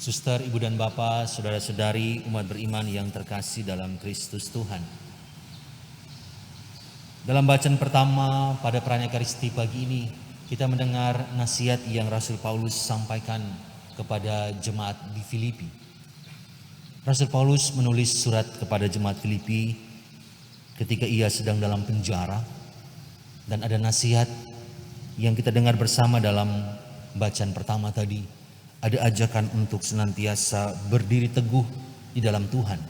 Suster, Ibu dan Bapak, saudara-saudari umat beriman yang terkasih dalam Kristus Tuhan. Dalam bacaan pertama pada perayaan Ekaristi pagi ini, kita mendengar nasihat yang Rasul Paulus sampaikan kepada jemaat di Filipi. Rasul Paulus menulis surat kepada jemaat Filipi ketika ia sedang dalam penjara, dan ada nasihat yang kita dengar bersama dalam bacaan pertama tadi. Ada ajakan untuk senantiasa berdiri teguh di dalam Tuhan.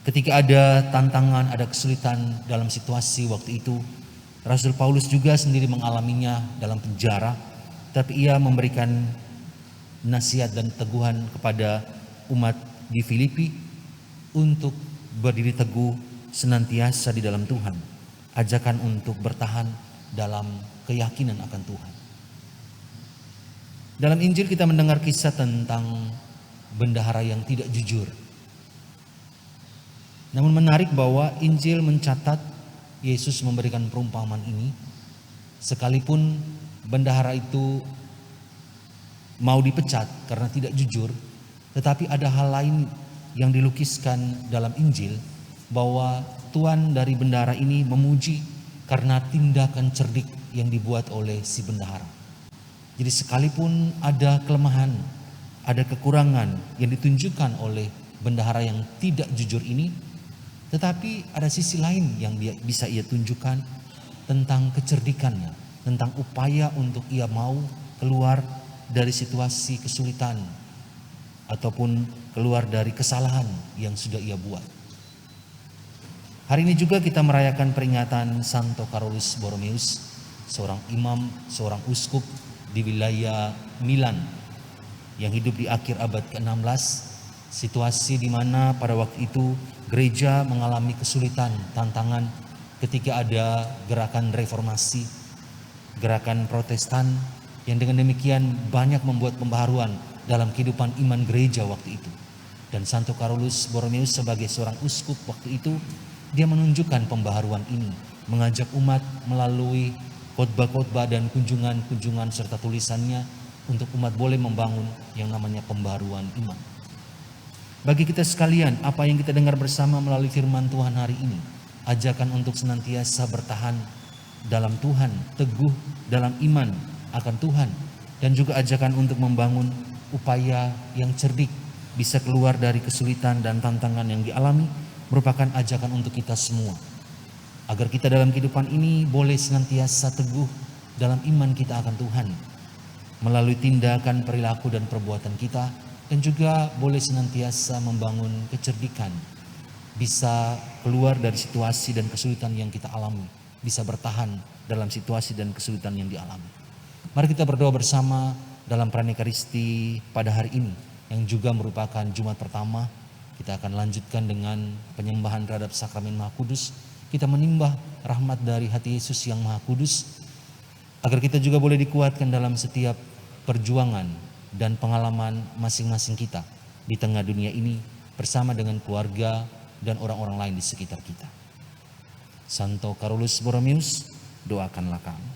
Ketika ada tantangan, ada kesulitan dalam situasi waktu itu, Rasul Paulus juga sendiri mengalaminya dalam penjara, tapi ia memberikan nasihat dan teguhan kepada umat di Filipi untuk berdiri teguh senantiasa di dalam Tuhan. Ajakan untuk bertahan dalam keyakinan akan Tuhan. Dalam Injil kita mendengar kisah tentang bendahara yang tidak jujur. Namun menarik bahwa Injil mencatat Yesus memberikan perumpamaan ini, sekalipun bendahara itu mau dipecat karena tidak jujur, tetapi ada hal lain yang dilukiskan dalam Injil, bahwa tuan dari bendahara ini memuji karena tindakan cerdik yang dibuat oleh si bendahara. Jadi sekalipun ada kelemahan, ada kekurangan yang ditunjukkan oleh bendahara yang tidak jujur ini, tetapi ada sisi lain yang bisa ia tunjukkan tentang kecerdikannya, tentang upaya untuk ia mau keluar dari situasi kesulitan ataupun keluar dari kesalahan yang sudah ia buat. Hari ini juga kita merayakan peringatan Santo Carolus Borromeus, seorang imam, seorang uskup di wilayah Milan yang hidup di akhir abad ke-16, situasi di mana pada waktu itu gereja mengalami kesulitan, tantangan ketika ada gerakan reformasi, gerakan Protestan yang dengan demikian banyak membuat pembaharuan dalam kehidupan iman gereja waktu itu. Dan Santo Carolus Borromeus sebagai seorang uskup waktu itu, dia menunjukkan pembaharuan ini, mengajak umat melalui khotbah-khotbah dan kunjungan-kunjungan serta tulisannya untuk umat boleh membangun yang namanya pembaruan iman. Bagi kita sekalian, apa yang kita dengar bersama melalui firman Tuhan hari ini, ajakan untuk senantiasa bertahan dalam Tuhan, teguh dalam iman akan Tuhan, dan juga ajakan untuk membangun upaya yang cerdik, bisa keluar dari kesulitan dan tantangan yang dialami, merupakan ajakan untuk kita semua. Agar kita dalam kehidupan ini boleh senantiasa teguh dalam iman kita akan Tuhan, melalui tindakan, perilaku dan perbuatan kita, dan juga boleh senantiasa membangun kecerdikan, bisa keluar dari situasi dan kesulitan yang kita alami, bisa bertahan dalam situasi dan kesulitan yang dialami. Mari kita berdoa bersama dalam perayaan Ekaristi pada hari ini, yang juga merupakan Jumat pertama. Kita akan lanjutkan dengan penyembahan terhadap sakramen Maha Kudus. Kita menimbah rahmat dari hati Yesus yang Maha Kudus, agar kita juga boleh dikuatkan dalam setiap perjuangan dan pengalaman masing-masing kita di tengah dunia ini, bersama dengan keluarga dan orang-orang lain di sekitar kita. Santo Carolus Borromeus, doakanlah kami.